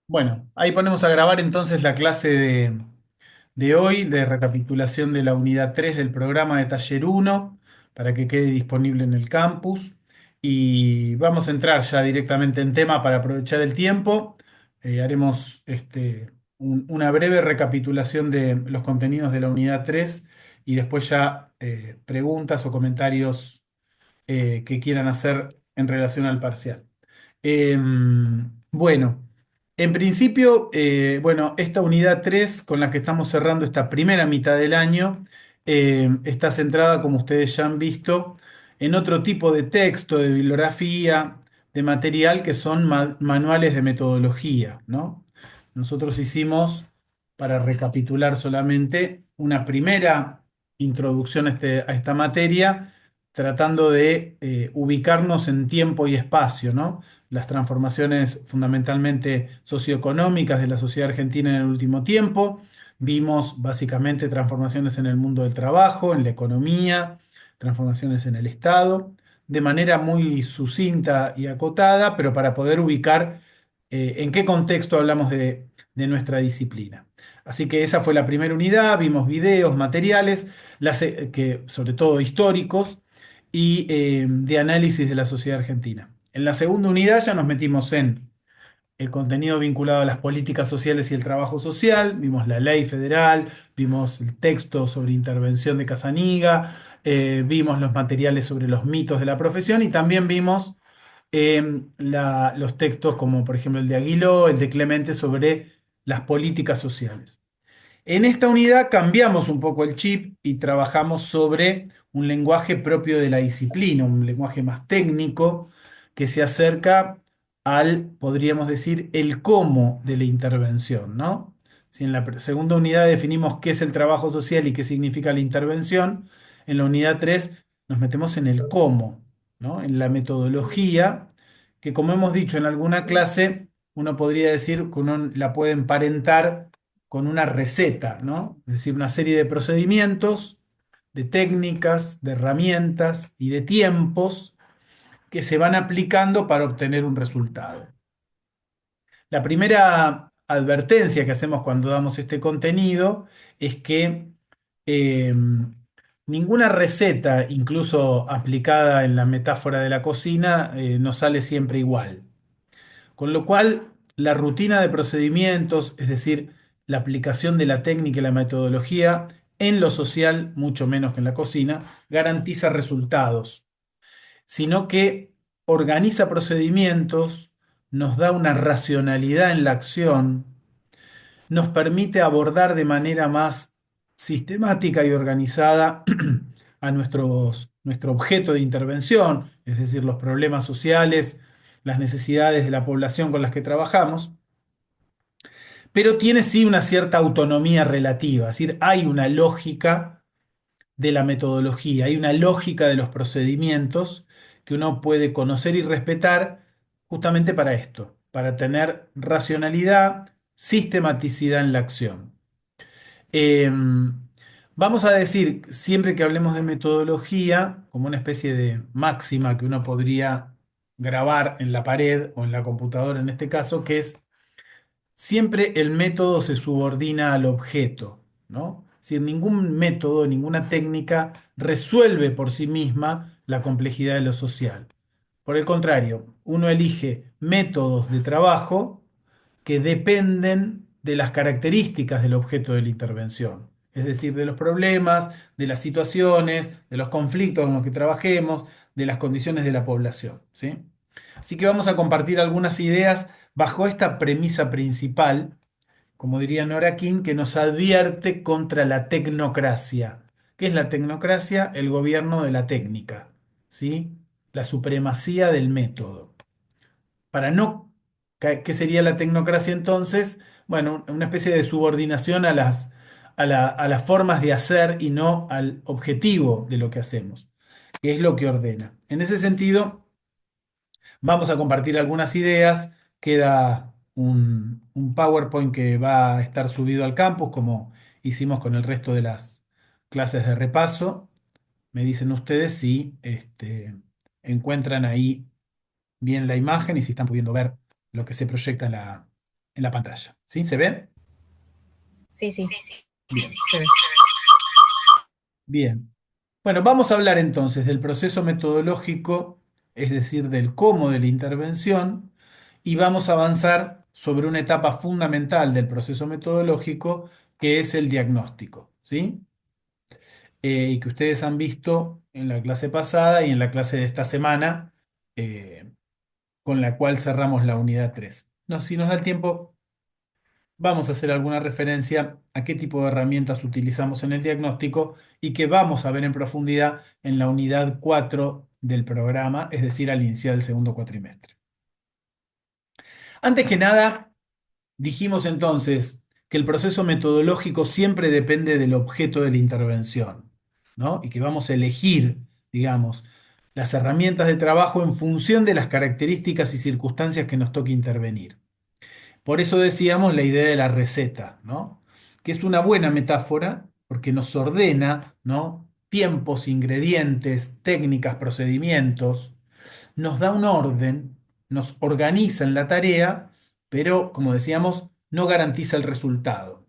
Bueno, ahí ponemos a grabar entonces la clase de hoy de recapitulación de la unidad 3 del programa de taller uno para que quede disponible en el campus. Y vamos a entrar ya directamente en tema para aprovechar el tiempo. Haremos una breve recapitulación de los contenidos de la unidad 3 y después ya preguntas o comentarios que quieran hacer en relación al parcial. Bueno, en principio, bueno, esta unidad 3 con la que estamos cerrando esta primera mitad del año está centrada, como ustedes ya han visto, en otro tipo de texto, de bibliografía, de material que son manuales de metodología, ¿no? Nosotros hicimos, para recapitular solamente, una primera introducción a esta materia, tratando de ubicarnos en tiempo y espacio, ¿no? Las transformaciones fundamentalmente socioeconómicas de la sociedad argentina en el último tiempo. Vimos básicamente transformaciones en el mundo del trabajo, en la economía, transformaciones en el Estado, de manera muy sucinta y acotada, pero para poder ubicar en qué contexto hablamos de nuestra disciplina. Así que esa fue la primera unidad, vimos videos, materiales, que, sobre todo históricos, y de análisis de la sociedad argentina. En la segunda unidad ya nos metimos en el contenido vinculado a las políticas sociales y el trabajo social, vimos la ley federal, vimos el texto sobre intervención de Casaniga, vimos los materiales sobre los mitos de la profesión y también vimos los textos como por ejemplo el de Aguiló, el de Clemente sobre las políticas sociales. En esta unidad cambiamos un poco el chip y trabajamos sobre un lenguaje propio de la disciplina, un lenguaje más técnico que se acerca al, podríamos decir, el cómo de la intervención, ¿no? Si en la segunda unidad definimos qué es el trabajo social y qué significa la intervención, en la unidad 3 nos metemos en el cómo, ¿no? En la metodología, que como hemos dicho en alguna clase, uno podría decir que uno la puede emparentar con una receta, ¿no? Es decir, una serie de procedimientos, de técnicas, de herramientas y de tiempos que se van aplicando para obtener un resultado. La primera advertencia que hacemos cuando damos este contenido es que eh, ninguna receta, incluso aplicada en la metáfora de la cocina, nos sale siempre igual. Con lo cual, la rutina de procedimientos, es decir, la aplicación de la técnica y la metodología en lo social, mucho menos que en la cocina, garantiza resultados, sino que organiza procedimientos, nos da una racionalidad en la acción, nos permite abordar de manera más sistemática y organizada a nuestro objeto de intervención, es decir, los problemas sociales, las necesidades de la población con las que trabajamos, pero tiene sí una cierta autonomía relativa, es decir, hay una lógica de la metodología, hay una lógica de los procedimientos que uno puede conocer y respetar justamente para esto, para tener racionalidad, sistematicidad en la acción. Eh, Vamos a decir, siempre que hablemos de metodología, como una especie de máxima que uno podría grabar en la pared o en la computadora en este caso, que es siempre el método se subordina al objeto, ¿no? Es decir, ningún método, ninguna técnica resuelve por sí misma la complejidad de lo social. Por el contrario, uno elige métodos de trabajo que dependen de las características del objeto de la intervención, es decir, de los problemas, de las situaciones, de los conflictos en los que trabajemos, de las condiciones de la población, ¿sí? Así que vamos a compartir algunas ideas bajo esta premisa principal, como diría Nora King, que nos advierte contra la tecnocracia. ¿Qué es la tecnocracia? El gobierno de la técnica, ¿sí? La supremacía del método. Para no, ¿qué sería la tecnocracia entonces? Bueno, una especie de subordinación a las formas de hacer y no al objetivo de lo que hacemos, que es lo que ordena. En ese sentido, vamos a compartir algunas ideas. Queda un PowerPoint que va a estar subido al campus, como hicimos con el resto de las clases de repaso. Me dicen ustedes si encuentran ahí bien la imagen y si están pudiendo ver lo que se proyecta en en la pantalla. ¿Sí? ¿Se ve? Sí, sí, Bien. se ve. Bien. Bueno, vamos a hablar entonces del proceso metodológico, es decir, del cómo de la intervención, y vamos a avanzar sobre una etapa fundamental del proceso metodológico, que es el diagnóstico, ¿sí? Y que ustedes han visto en la clase pasada y en la clase de esta semana, eh, con la cual cerramos la unidad 3. No, si nos da el tiempo, vamos a hacer alguna referencia a qué tipo de herramientas utilizamos en el diagnóstico y que vamos a ver en profundidad en la unidad 4 del programa, es decir, al iniciar el segundo cuatrimestre. Antes que nada, dijimos entonces que el proceso metodológico siempre depende del objeto de la intervención, ¿no? Y que vamos a elegir, digamos, las herramientas de trabajo en función de las características y circunstancias que nos toque intervenir. Por eso decíamos la idea de la receta, ¿no? Que es una buena metáfora porque nos ordena, ¿no? Tiempos, ingredientes, técnicas, procedimientos, nos da un orden, nos organiza en la tarea, pero como decíamos, no garantiza el resultado.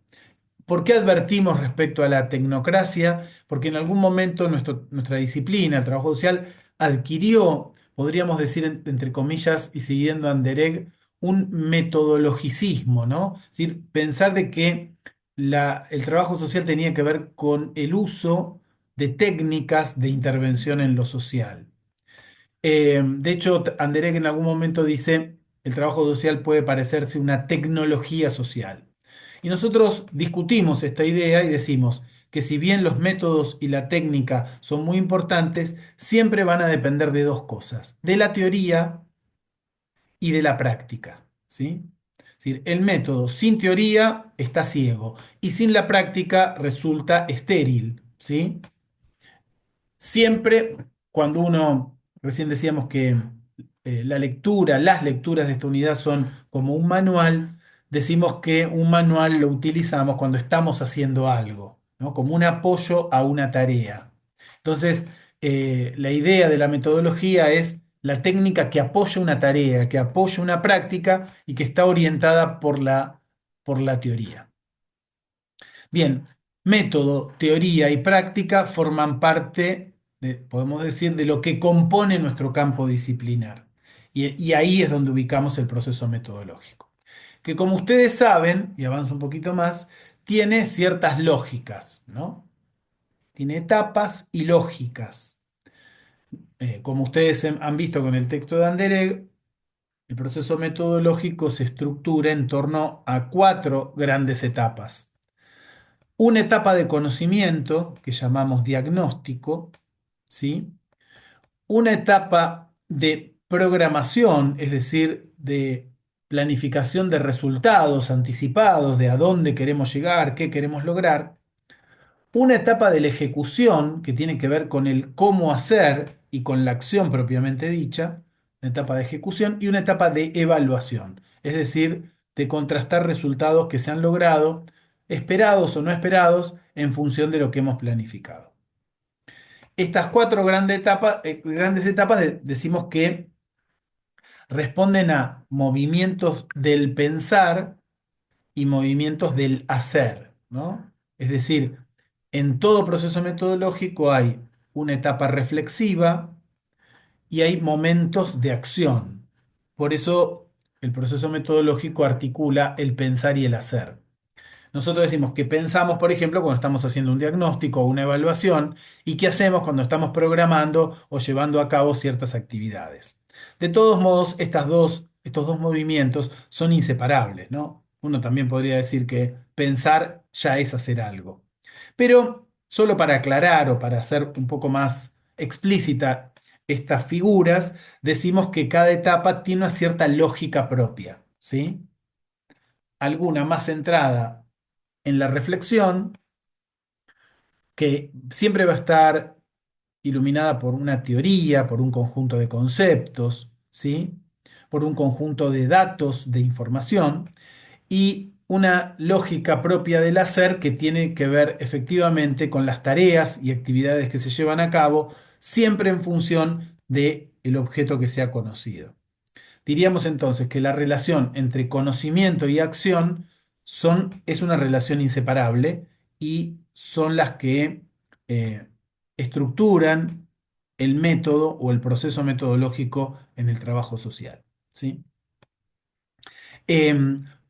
¿Por qué advertimos respecto a la tecnocracia? Porque en algún momento nuestra disciplina, el trabajo social, adquirió, podríamos decir entre comillas y siguiendo a Anderegg, un metodologicismo, ¿no? Es decir, pensar de que el trabajo social tenía que ver con el uso de técnicas de intervención en lo social. De hecho, Anderegg en algún momento dice, el trabajo social puede parecerse una tecnología social. Y nosotros discutimos esta idea y decimos que si bien los métodos y la técnica son muy importantes, siempre van a depender de dos cosas, de la teoría y de la práctica, ¿sí? Es decir, el método sin teoría está ciego y sin la práctica resulta estéril, ¿sí? Siempre cuando uno, recién decíamos que las lecturas de esta unidad son como un manual, decimos que un manual lo utilizamos cuando estamos haciendo algo, ¿no? Como un apoyo a una tarea. Entonces, la idea de la metodología es la técnica que apoya una tarea, que apoya una práctica y que está orientada por la teoría. Bien, método, teoría y práctica forman parte, podemos decir, de lo que compone nuestro campo disciplinar. Y ahí es donde ubicamos el proceso metodológico. Que como ustedes saben, y avanzo un poquito más, tiene ciertas lógicas, ¿no? Tiene etapas y lógicas. Como ustedes han visto con el texto de Anderegg, el proceso metodológico se estructura en torno a cuatro grandes etapas. Una etapa de conocimiento que llamamos diagnóstico, ¿sí? Una etapa de programación, es decir, de planificación de resultados anticipados, de a dónde queremos llegar, qué queremos lograr. Una etapa de la ejecución, que tiene que ver con el cómo hacer y con la acción propiamente dicha, una etapa de ejecución, y una etapa de evaluación, es decir, de contrastar resultados que se han logrado, esperados o no esperados, en función de lo que hemos planificado. Estas cuatro grandes etapas decimos que responden a movimientos del pensar y movimientos del hacer, ¿no? Es decir, en todo proceso metodológico hay una etapa reflexiva y hay momentos de acción. Por eso el proceso metodológico articula el pensar y el hacer. Nosotros decimos que pensamos, por ejemplo, cuando estamos haciendo un diagnóstico o una evaluación y qué hacemos cuando estamos programando o llevando a cabo ciertas actividades. De todos modos, estos dos movimientos son inseparables, ¿no? Uno también podría decir que pensar ya es hacer algo. Pero solo para aclarar o para hacer un poco más explícita estas figuras, decimos que cada etapa tiene una cierta lógica propia, ¿sí? Alguna más centrada en la reflexión, que siempre va a estar iluminada por una teoría, por un conjunto de conceptos, ¿sí? Por un conjunto de datos, de información, y una lógica propia del hacer que tiene que ver efectivamente con las tareas y actividades que se llevan a cabo, siempre en función del objeto que sea conocido. Diríamos entonces que la relación entre conocimiento y acción es una relación inseparable y son las que eh, estructuran el método o el proceso metodológico en el trabajo social. ¿Sí?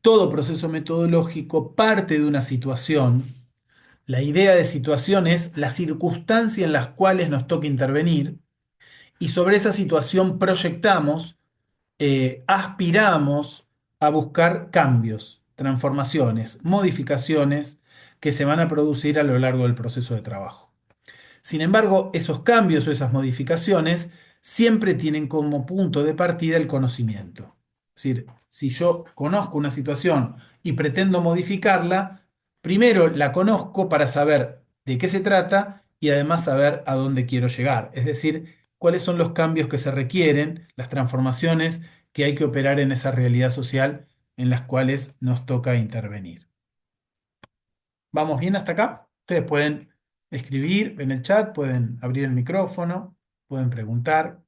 Todo proceso metodológico parte de una situación. La idea de situación es la circunstancia en las cuales nos toca intervenir y sobre esa situación proyectamos, aspiramos a buscar cambios, transformaciones, modificaciones que se van a producir a lo largo del proceso de trabajo. Sin embargo, esos cambios o esas modificaciones siempre tienen como punto de partida el conocimiento. Es decir, si yo conozco una situación y pretendo modificarla, primero la conozco para saber de qué se trata y además saber a dónde quiero llegar. Es decir, cuáles son los cambios que se requieren, las transformaciones que hay que operar en esa realidad social en las cuales nos toca intervenir. ¿Vamos bien hasta acá? Ustedes pueden escribir en el chat, pueden abrir el micrófono, pueden preguntar,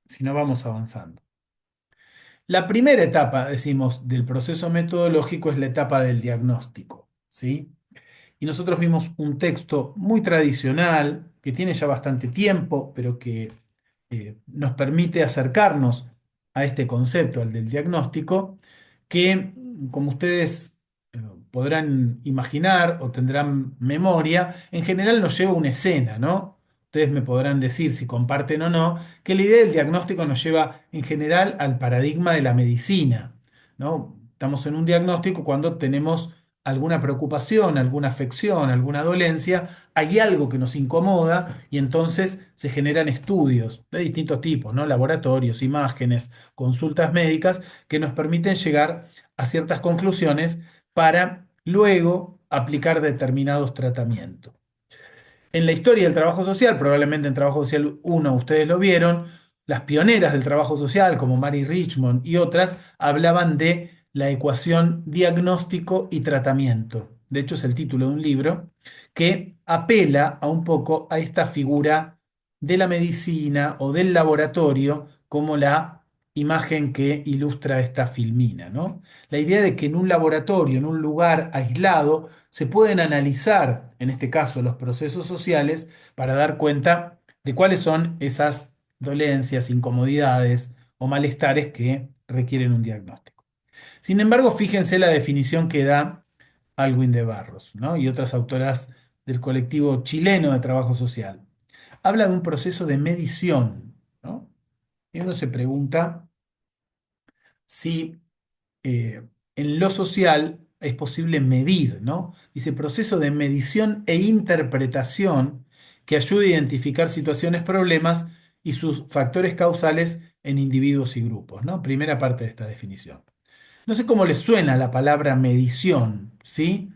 si no vamos avanzando. La primera etapa, decimos, del proceso metodológico es la etapa del diagnóstico, ¿sí? Y nosotros vimos un texto muy tradicional, que tiene ya bastante tiempo, pero que nos permite acercarnos a este concepto, al del diagnóstico, que, como ustedes podrán imaginar o tendrán memoria, en general nos lleva a una escena, ¿no? Ustedes me podrán decir si comparten o no, que la idea del diagnóstico nos lleva en general al paradigma de la medicina, ¿no? Estamos en un diagnóstico cuando tenemos alguna preocupación, alguna afección, alguna dolencia, hay algo que nos incomoda y entonces se generan estudios de distintos tipos, ¿no? Laboratorios, imágenes, consultas médicas que nos permiten llegar a ciertas conclusiones para luego aplicar determinados tratamientos. En la historia del trabajo social, probablemente en Trabajo Social 1 ustedes lo vieron, las pioneras del trabajo social, como Mary Richmond y otras, hablaban de la ecuación diagnóstico y tratamiento. De hecho, es el título de un libro que apela a un poco a esta figura de la medicina o del laboratorio como la imagen que ilustra esta filmina, ¿no? La idea de que en un laboratorio, en un lugar aislado, se pueden analizar, en este caso, los procesos sociales para dar cuenta de cuáles son esas dolencias, incomodidades o malestares que requieren un diagnóstico. Sin embargo, fíjense la definición que da Alwin de Barros, ¿no? Y otras autoras del colectivo chileno de trabajo social. Habla de un proceso de medición, ¿no? Y uno se pregunta si en lo social es posible medir, ¿no? Dice proceso de medición e interpretación que ayude a identificar situaciones, problemas y sus factores causales en individuos y grupos, ¿no? Primera parte de esta definición. No sé cómo les suena la palabra medición, ¿sí?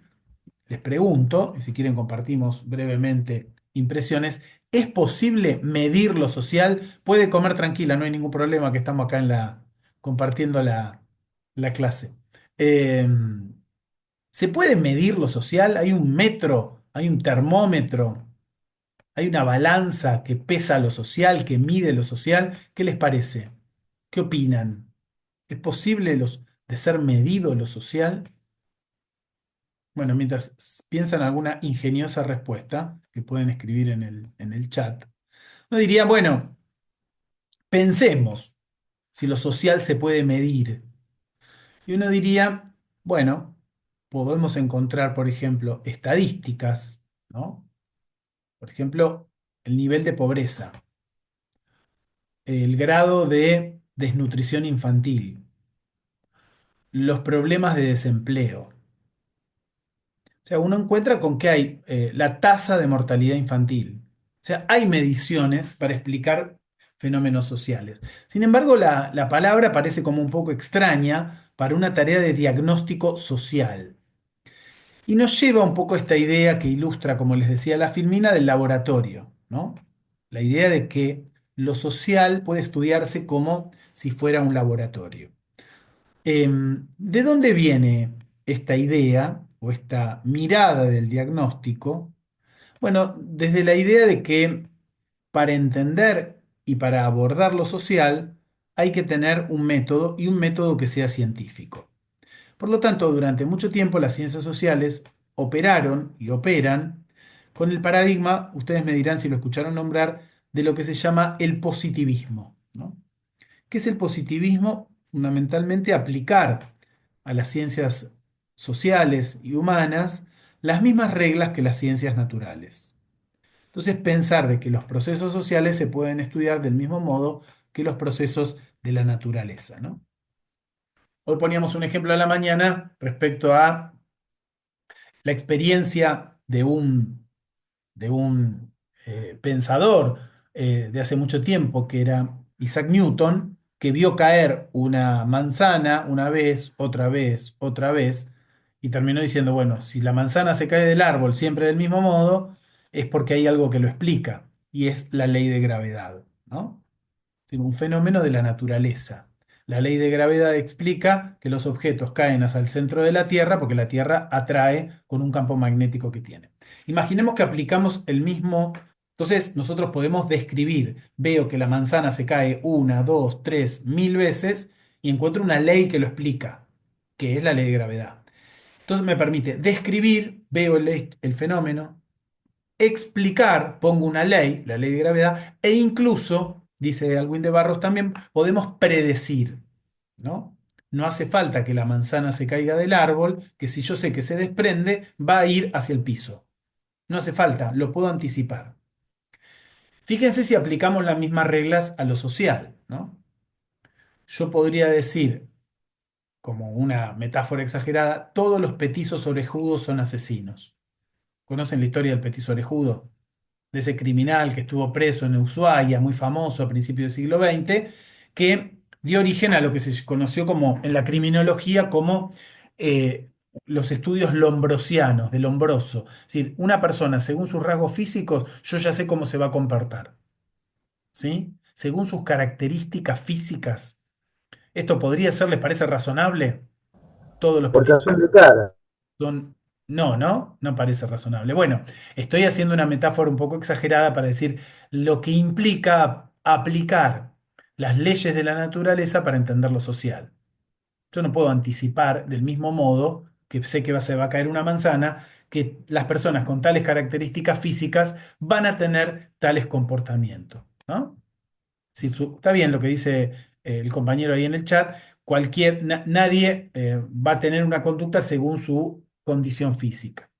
Les pregunto, y si quieren compartimos brevemente impresiones, ¿es posible medir lo social? Puede comer tranquila, no hay ningún problema que estamos acá compartiendo la clase. Eh, ¿Se puede medir lo social? ¿Hay un metro? ¿Hay un termómetro? ¿Hay una balanza que pesa lo social, que mide lo social? ¿Qué les parece? ¿Qué opinan? ¿Es posible de ser medido lo social? Bueno, mientras piensan alguna ingeniosa respuesta que pueden escribir en el chat, uno diría, bueno, pensemos si lo social se puede medir. Y uno diría, bueno, podemos encontrar, por ejemplo, estadísticas, ¿no? Por ejemplo, el nivel de pobreza, el grado de desnutrición infantil, los problemas de desempleo. O sea, uno encuentra con que hay la tasa de mortalidad infantil. O sea, hay mediciones para explicar fenómenos sociales. Sin embargo, la palabra parece como un poco extraña para una tarea de diagnóstico social. Y nos lleva un poco a esta idea que ilustra, como les decía, la filmina del laboratorio, ¿no? La idea de que lo social puede estudiarse como si fuera un laboratorio. ¿De dónde viene esta idea o esta mirada del diagnóstico? Bueno, desde la idea de que para entender y para abordar lo social, hay que tener un método y un método que sea científico. Por lo tanto, durante mucho tiempo las ciencias sociales operaron y operan con el paradigma, ustedes me dirán si lo escucharon nombrar, de lo que se llama el positivismo, ¿no? ¿Qué es el positivismo? Fundamentalmente aplicar a las ciencias sociales y humanas las mismas reglas que las ciencias naturales. Entonces, pensar de que los procesos sociales se pueden estudiar del mismo modo que los procesos de la naturaleza, ¿no? Hoy poníamos un ejemplo a la mañana respecto a la experiencia de un pensador de hace mucho tiempo, que era Isaac Newton, que vio caer una manzana una vez, otra vez, otra vez, y terminó diciendo, bueno, si la manzana se cae del árbol siempre del mismo modo, es porque hay algo que lo explica, y es la ley de gravedad, ¿no? Un fenómeno de la naturaleza. La ley de gravedad explica que los objetos caen hacia el centro de la Tierra porque la Tierra atrae con un campo magnético que tiene. Imaginemos que aplicamos el mismo, entonces nosotros podemos describir, veo que la manzana se cae una, dos, tres, mil veces y encuentro una ley que lo explica, que es la ley de gravedad. Entonces me permite describir, veo el fenómeno, explicar, pongo una ley, la ley de gravedad, e incluso, dice Alwin de Barros también, podemos predecir, ¿no? No hace falta que la manzana se caiga del árbol, que si yo sé que se desprende, va a ir hacia el piso. No hace falta, lo puedo anticipar. Fíjense si aplicamos las mismas reglas a lo social, ¿no? Yo podría decir, como una metáfora exagerada, todos los petizos orejudos son asesinos. ¿Conocen la historia del petizo orejudo? De ese criminal que estuvo preso en Ushuaia, muy famoso a principios del siglo XX, que dio origen a lo que se conoció como en la criminología como eh, los estudios lombrosianos, del lombroso. Es decir, una persona, según sus rasgos físicos, yo ya sé cómo se va a comportar, ¿sí? Según sus características físicas. ¿Esto podría ser, les parece razonable? Todos los petizos Portación de cara. son... No, ¿no? No parece razonable. Bueno, estoy haciendo una metáfora un poco exagerada para decir lo que implica aplicar las leyes de la naturaleza para entender lo social. Yo no puedo anticipar del mismo modo que sé que se va a caer una manzana, que las personas con tales características físicas van a tener tales comportamientos, ¿no? Si está bien lo que dice el compañero ahí en el chat, nadie va a tener una conducta según su condición física.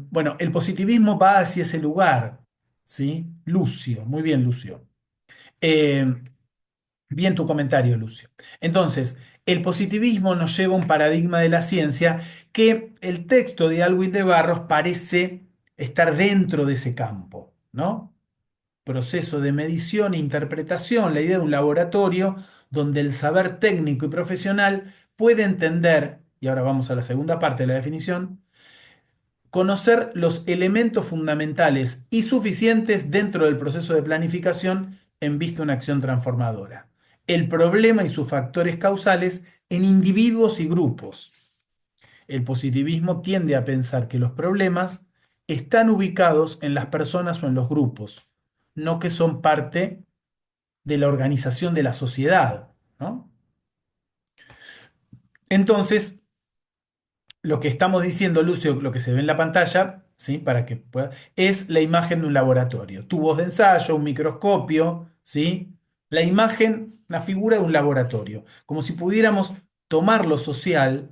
Bueno, el positivismo va hacia ese lugar, ¿sí? Lucio, muy bien, Lucio. Eh, Bien tu comentario, Lucio. Entonces, el positivismo nos lleva a un paradigma de la ciencia que el texto de Alwin de Barros parece estar dentro de ese campo, ¿no? Proceso de medición e interpretación, la idea de un laboratorio donde el saber técnico y profesional puede entender, y ahora vamos a la segunda parte de la definición, conocer los elementos fundamentales y suficientes dentro del proceso de planificación en vista de una acción transformadora, el problema y sus factores causales en individuos y grupos. El positivismo tiende a pensar que los problemas están ubicados en las personas o en los grupos, no que son parte de la organización de la sociedad, ¿no? Entonces, lo que estamos diciendo, Lucio, lo que se ve en la pantalla, ¿sí? Para que pueda, es la imagen de un laboratorio. Tubos de ensayo, un microscopio, ¿sí? La imagen, la figura de un laboratorio. Como si pudiéramos tomar lo social,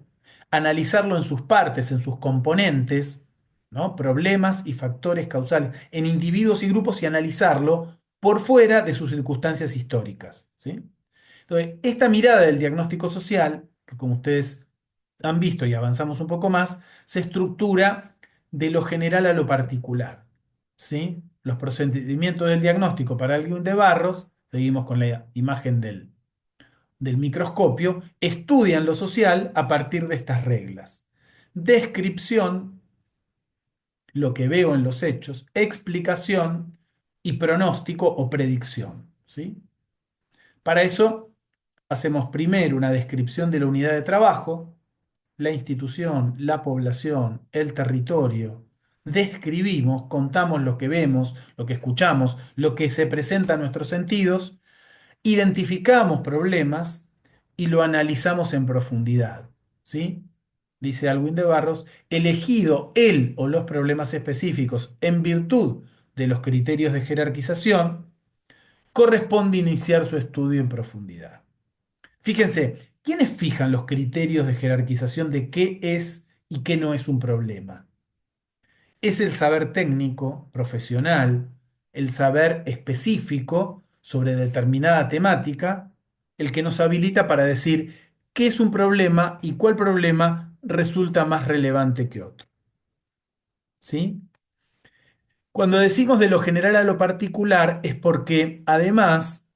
analizarlo en sus partes, en sus componentes, ¿no? Problemas y factores causales en individuos y grupos y analizarlo por fuera de sus circunstancias históricas, ¿sí? Entonces, esta mirada del diagnóstico social, que como ustedes han visto y avanzamos un poco más, se estructura de lo general a lo particular, ¿sí? Los procedimientos del diagnóstico para alguien de Barros, seguimos con la imagen del microscopio, estudian lo social a partir de estas reglas. Descripción, lo que veo en los hechos, explicación y pronóstico o predicción, ¿sí? Para eso hacemos primero una descripción de la unidad de trabajo, la institución, la población, el territorio. Describimos, contamos lo que vemos, lo que escuchamos, lo que se presenta a nuestros sentidos Identificamos problemas y lo analizamos en profundidad, ¿sí? Dice Alwin de Barros, elegido el o los problemas específicos en virtud de los criterios de jerarquización, corresponde iniciar su estudio en profundidad. Fíjense, ¿quiénes fijan los criterios de jerarquización de qué es y qué no es un problema? Es el saber técnico, profesional, el saber específico sobre determinada temática, el que nos habilita para decir qué es un problema y cuál problema resulta más relevante que otro. ¿Sí? Cuando decimos de lo general a lo particular es porque además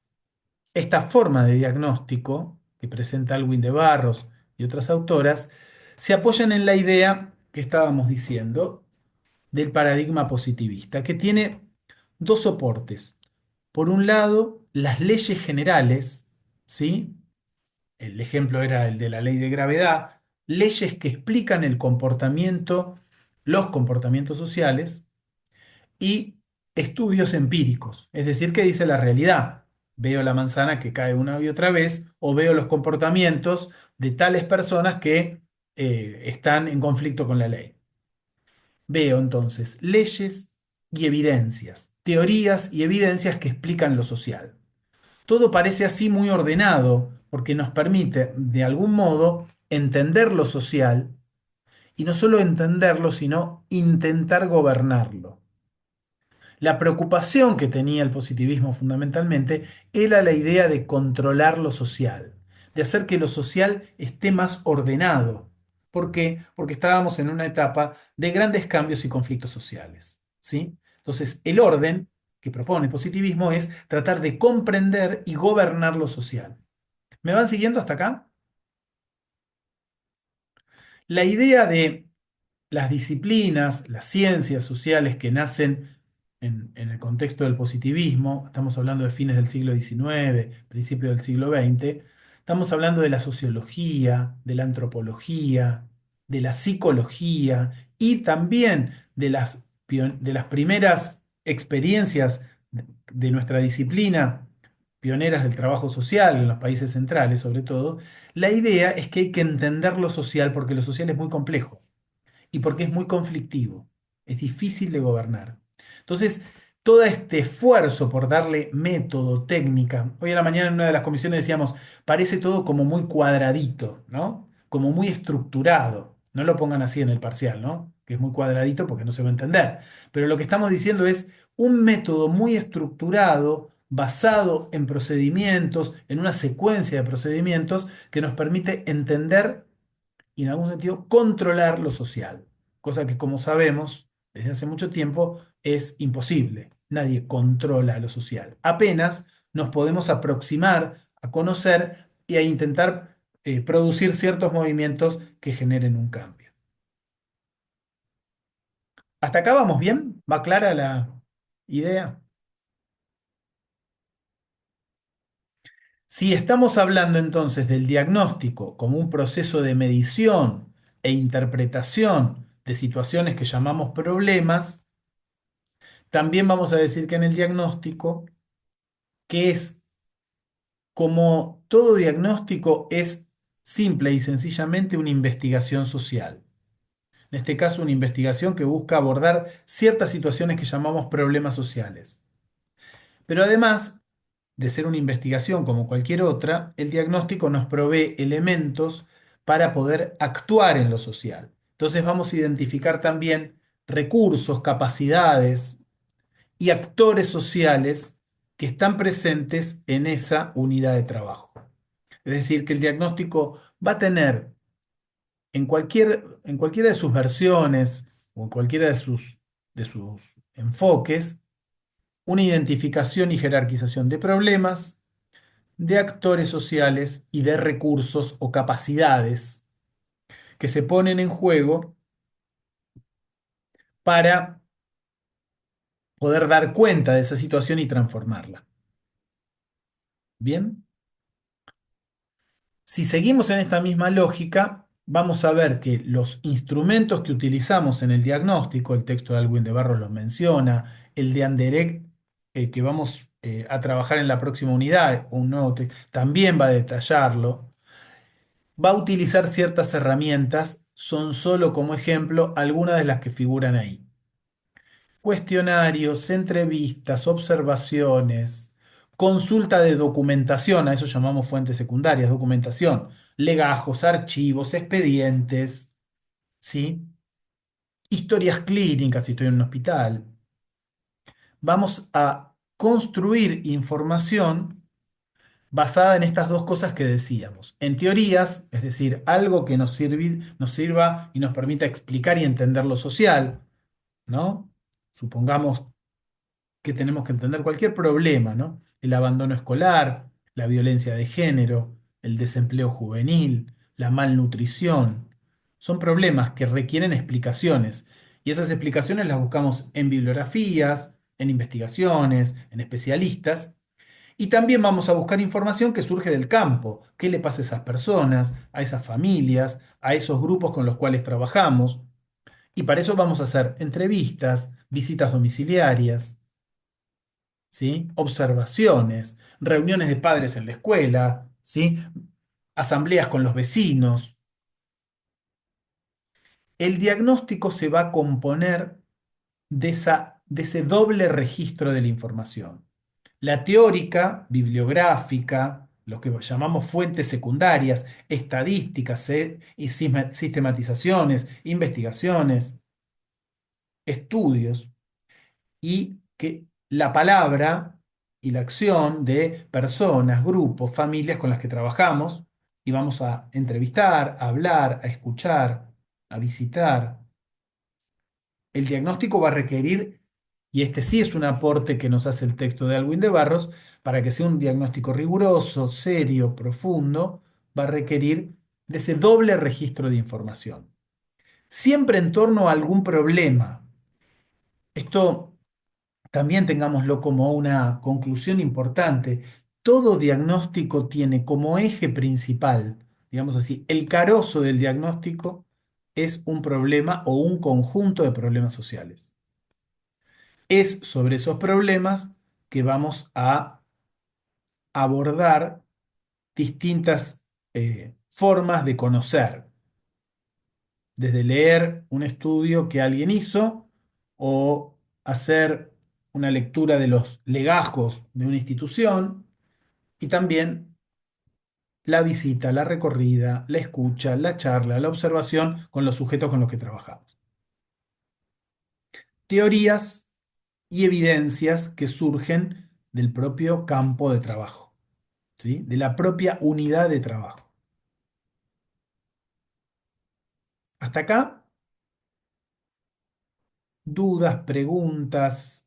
esta forma de diagnóstico que presenta Alwin de Barros y otras autoras se apoyan en la idea que estábamos diciendo del paradigma positivista, que tiene dos soportes. Por un lado, las leyes generales, ¿sí? El ejemplo era el de la ley de gravedad, leyes que explican el comportamiento, los comportamientos sociales y estudios empíricos, es decir, que dice la realidad. Veo la manzana que cae una y otra vez o veo los comportamientos de tales personas que están en conflicto con la ley. Veo entonces leyes y evidencias, teorías y evidencias que explican lo social. Todo parece así muy ordenado porque nos permite, de algún modo, entender lo social y no solo entenderlo, sino intentar gobernarlo. La preocupación que tenía el positivismo fundamentalmente era la idea de controlar lo social, de hacer que lo social esté más ordenado. ¿Por qué? Porque estábamos en una etapa de grandes cambios y conflictos sociales, ¿sí? Entonces, el orden que propone el positivismo es tratar de comprender y gobernar lo social. ¿Me van siguiendo hasta acá? La idea de las disciplinas, las ciencias sociales que nacen en el contexto del positivismo, estamos hablando de fines del siglo XIX, principios del siglo XX, estamos hablando de la sociología, de la antropología, de la psicología y también de las primeras experiencias de nuestra disciplina, pioneras del trabajo social en los países centrales sobre todo. La idea es que hay que entender lo social porque lo social es muy complejo y porque es muy conflictivo, es difícil de gobernar. Entonces, todo este esfuerzo por darle método, técnica, hoy a la mañana en una de las comisiones decíamos, parece todo como muy cuadradito, ¿no? Como muy estructurado. No lo pongan así en el parcial, ¿no? Que es muy cuadradito porque no se va a entender. Pero lo que estamos diciendo es un método muy estructurado, basado en procedimientos, en una secuencia de procedimientos que nos permite entender y en algún sentido controlar lo social, cosa que como sabemos desde hace mucho tiempo es imposible. Nadie controla lo social. Apenas nos podemos aproximar a conocer y a intentar producir ciertos movimientos que generen un cambio. ¿Hasta acá vamos bien? ¿Va clara la idea? Si estamos hablando entonces del diagnóstico como un proceso de medición e interpretación de situaciones que llamamos problemas, también vamos a decir que en el diagnóstico, que es como todo diagnóstico, es simple y sencillamente una investigación social. En este caso, una investigación que busca abordar ciertas situaciones que llamamos problemas sociales. Pero además de ser una investigación como cualquier otra, el diagnóstico nos provee elementos para poder actuar en lo social. Entonces vamos a identificar también recursos, capacidades, y actores sociales que están presentes en esa unidad de trabajo. Es decir, que el diagnóstico va a tener en cualquiera de sus versiones o en cualquiera de sus enfoques una identificación y jerarquización de problemas, de actores sociales y de recursos o capacidades que se ponen en juego para poder dar cuenta de esa situación y transformarla. ¿Bien? Si seguimos en esta misma lógica, vamos a ver que los instrumentos que utilizamos en el diagnóstico, el texto de Alwin de Barros los menciona, el de Anderek, que vamos a trabajar en la próxima unidad, un nuevo también va a detallarlo. Va a utilizar ciertas herramientas, son solo como ejemplo algunas de las que figuran ahí. Cuestionarios, entrevistas, observaciones, consulta de documentación, a eso llamamos fuentes secundarias, documentación, legajos, archivos, expedientes, ¿sí? Historias clínicas, si estoy en un hospital. Vamos a construir información basada en estas dos cosas que decíamos. En teorías, es decir, algo que nos sirva y nos permita explicar y entender lo social, ¿no? Supongamos que tenemos que entender cualquier problema, ¿no? El abandono escolar, la violencia de género, el desempleo juvenil, la malnutrición. Son problemas que requieren explicaciones y esas explicaciones las buscamos en bibliografías, en investigaciones, en especialistas y también vamos a buscar información que surge del campo. ¿Qué le pasa a esas personas, a esas familias, a esos grupos con los cuales trabajamos? Y para eso vamos a hacer entrevistas, visitas domiciliarias, ¿sí? Observaciones, reuniones de padres en la escuela, ¿sí? Asambleas con los vecinos. El diagnóstico se va a componer de ese doble registro de la información. La teórica, bibliográfica, lo que llamamos fuentes secundarias, estadísticas, y sistematizaciones, investigaciones, estudios, y que la palabra y la acción de personas, grupos, familias con las que trabajamos y vamos a entrevistar, a hablar, a escuchar, a visitar. El diagnóstico va a requerir, y este sí es un aporte que nos hace el texto de Alwin de Barros, para que sea un diagnóstico riguroso, serio, profundo, va a requerir de ese doble registro de información. Siempre en torno a algún problema. Esto también tengámoslo como una conclusión importante. Todo diagnóstico tiene como eje principal, digamos así, el carozo del diagnóstico es un problema o un conjunto de problemas sociales. Es sobre esos problemas que vamos a abordar distintas formas de conocer, desde leer un estudio que alguien hizo o hacer una lectura de los legajos de una institución y también la visita, la recorrida, la escucha, la charla, la observación con los sujetos con los que trabajamos. Teorías y evidencias que surgen del propio campo de trabajo, ¿sí? De la propia unidad de trabajo. Hasta acá, dudas, preguntas,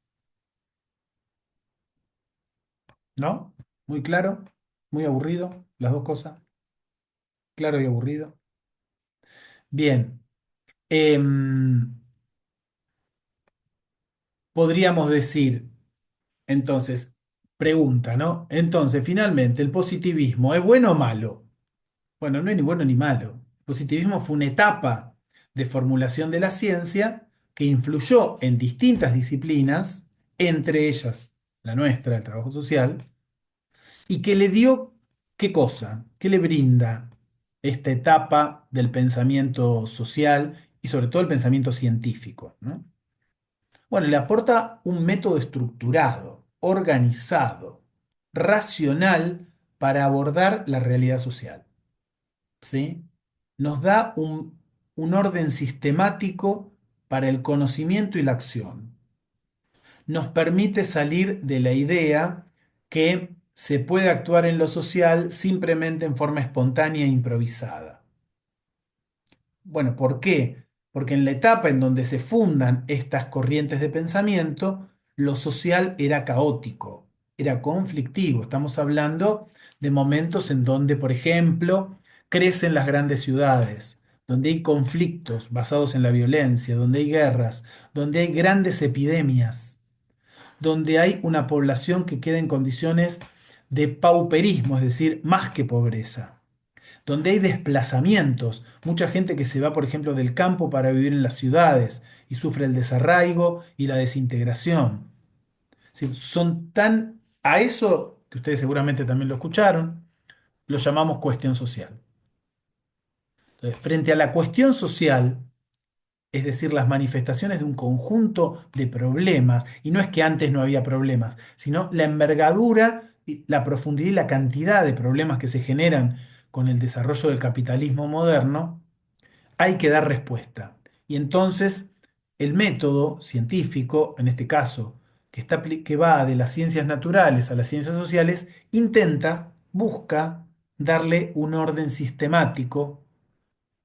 ¿no? Muy claro, muy aburrido, las dos cosas, claro y aburrido. Bien, em, podríamos decir, entonces, pregunta, ¿no? Entonces, finalmente, ¿el positivismo es bueno o malo? Bueno, no es ni bueno ni malo. El positivismo fue una etapa de formulación de la ciencia que influyó en distintas disciplinas, entre ellas la nuestra, el trabajo social, y que le dio, ¿qué cosa? ¿Qué le brinda esta etapa del pensamiento social y sobre todo el pensamiento científico, ¿no? Bueno, le aporta un método estructurado, organizado, racional para abordar la realidad social. ¿Sí? Nos da un orden sistemático para el conocimiento y la acción. Nos permite salir de la idea que se puede actuar en lo social simplemente en forma espontánea e improvisada. Bueno, ¿por qué? Porque en la etapa en donde se fundan estas corrientes de pensamiento, lo social era caótico, era conflictivo. Estamos hablando de momentos en donde, por ejemplo, crecen las grandes ciudades, donde hay conflictos basados en la violencia, donde hay guerras, donde hay grandes epidemias, donde hay una población que queda en condiciones de pauperismo, es decir, más que pobreza, donde hay desplazamientos, mucha gente que se va, por ejemplo, del campo para vivir en las ciudades y sufre el desarraigo y la desintegración. Es decir, son tan A eso, que ustedes seguramente también lo escucharon, lo llamamos cuestión social. Entonces, frente a la cuestión social, es decir, las manifestaciones de un conjunto de problemas, y no es que antes no había problemas, sino la envergadura, la profundidad y la cantidad de problemas que se generan con el desarrollo del capitalismo moderno, hay que dar respuesta. Y entonces el método científico, en este caso, que va de las ciencias naturales a las ciencias sociales, busca darle un orden sistemático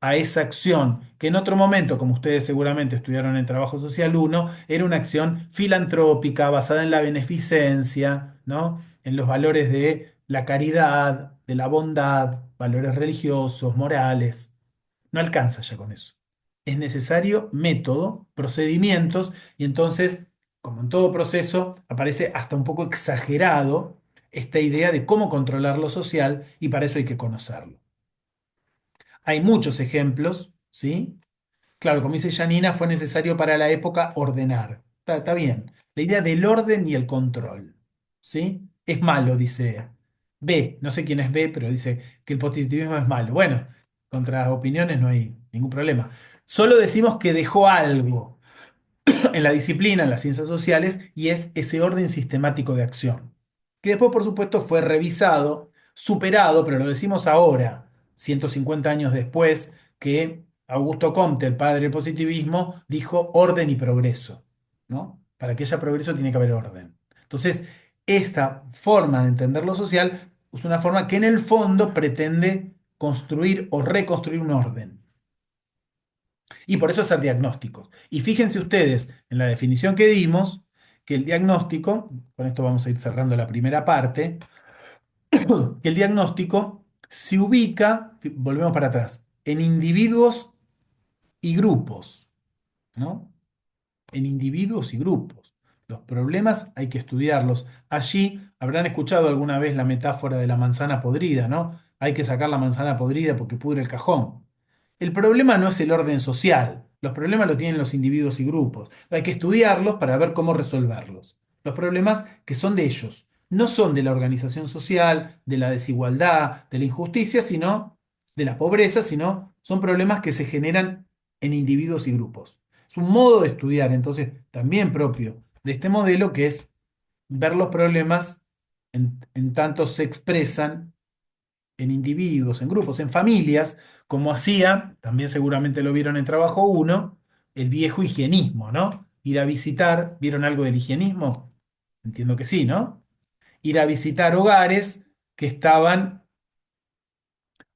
a esa acción, que en otro momento, como ustedes seguramente estudiaron en Trabajo Social uno, era una acción filantrópica basada en la beneficencia, ¿no? En los valores de la caridad, de la bondad, valores religiosos, morales. No alcanza ya con eso. Es necesario método, procedimientos, y entonces, como en todo proceso, aparece hasta un poco exagerado esta idea de cómo controlar lo social, y para eso hay que conocerlo. Hay muchos ejemplos, ¿sí? Claro, como dice Janina, fue necesario para la época ordenar. Está bien. La idea del orden y el control, ¿sí? Es malo, dice B. No sé quién es B, pero dice que el positivismo es malo. Bueno, contra opiniones no hay ningún problema. Solo decimos que dejó algo en la disciplina, en las ciencias sociales, y es ese orden sistemático de acción, que después, por supuesto, fue revisado, superado, pero lo decimos ahora, 150 años después, que Augusto Comte, el padre del positivismo, dijo orden y progreso, ¿no? Para que haya progreso tiene que haber orden. Entonces, esta forma de entender lo social es una forma que en el fondo pretende construir o reconstruir un orden. Y por eso hacer diagnósticos. Y fíjense ustedes en la definición que dimos, que el diagnóstico, con esto vamos a ir cerrando la primera parte, que el diagnóstico se ubica, volvemos para atrás, en individuos y grupos, ¿no? En individuos y grupos. Los problemas hay que estudiarlos. Allí habrán escuchado alguna vez la metáfora de la manzana podrida, ¿no? Hay que sacar la manzana podrida porque pudre el cajón. El problema no es el orden social, los problemas los tienen los individuos y grupos. Hay que estudiarlos para ver cómo resolverlos. Los problemas que son de ellos, no son de la organización social, de la desigualdad, de la injusticia, sino de la pobreza, sino son problemas que se generan en individuos y grupos. Es un modo de estudiar, entonces, también propio de este modelo, que es ver los problemas en tanto se expresan en individuos, en grupos, en familias, como hacía, también seguramente lo vieron en Trabajo uno, el viejo higienismo, ¿no? Ir a visitar, ¿vieron algo del higienismo? Entiendo que sí, ¿no? Ir a visitar hogares que estaban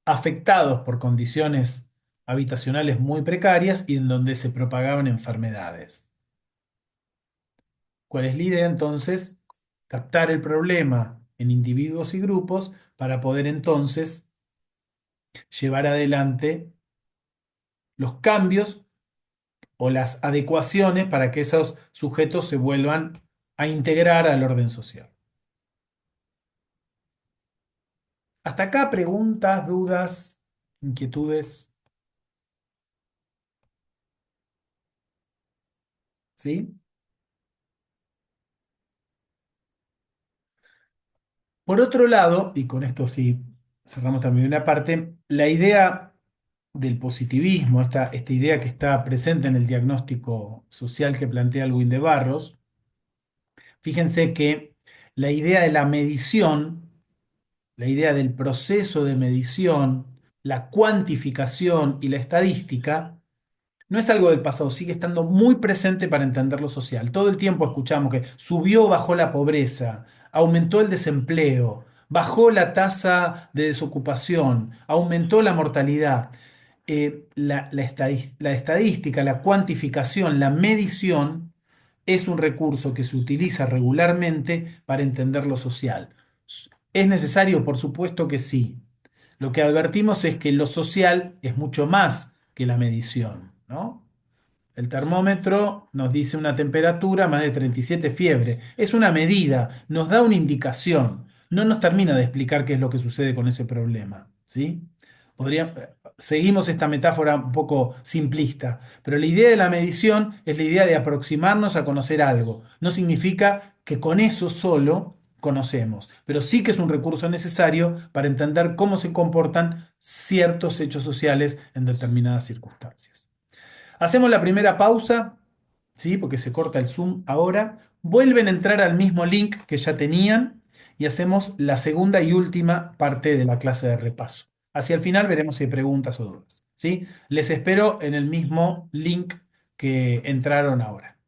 afectados por condiciones habitacionales muy precarias y en donde se propagaban enfermedades. ¿Cuál es la idea entonces? Captar el problema en individuos y grupos para poder entonces llevar adelante los cambios o las adecuaciones para que esos sujetos se vuelvan a integrar al orden social. Hasta acá, preguntas, dudas, inquietudes, ¿sí? Por otro lado, y con esto sí cerramos también una parte, la idea del positivismo, esta idea que está presente en el diagnóstico social que plantea Alwin de Barros, fíjense que la idea de la medición, la idea del proceso de medición, la cuantificación y la estadística, no es algo del pasado, sigue estando muy presente para entender lo social. Todo el tiempo escuchamos que subió o bajó la pobreza, aumentó el desempleo, bajó la tasa de desocupación, aumentó la mortalidad. La estadística, la cuantificación, la medición es un recurso que se utiliza regularmente para entender lo social. ¿Es necesario? Por supuesto que sí. Lo que advertimos es que lo social es mucho más que la medición, ¿no? El termómetro nos dice una temperatura más de 37 fiebre. Es una medida, nos da una indicación. No nos termina de explicar qué es lo que sucede con ese problema, ¿sí? Seguimos esta metáfora un poco simplista, pero la idea de la medición es la idea de aproximarnos a conocer algo. No significa que con eso solo conocemos, pero sí que es un recurso necesario para entender cómo se comportan ciertos hechos sociales en determinadas circunstancias. Hacemos la primera pausa, ¿sí? Porque se corta el Zoom ahora. Vuelven a entrar al mismo link que ya tenían y hacemos la segunda y última parte de la clase de repaso. Hacia el final veremos si hay preguntas o dudas, ¿sí? Les espero en el mismo link que entraron ahora.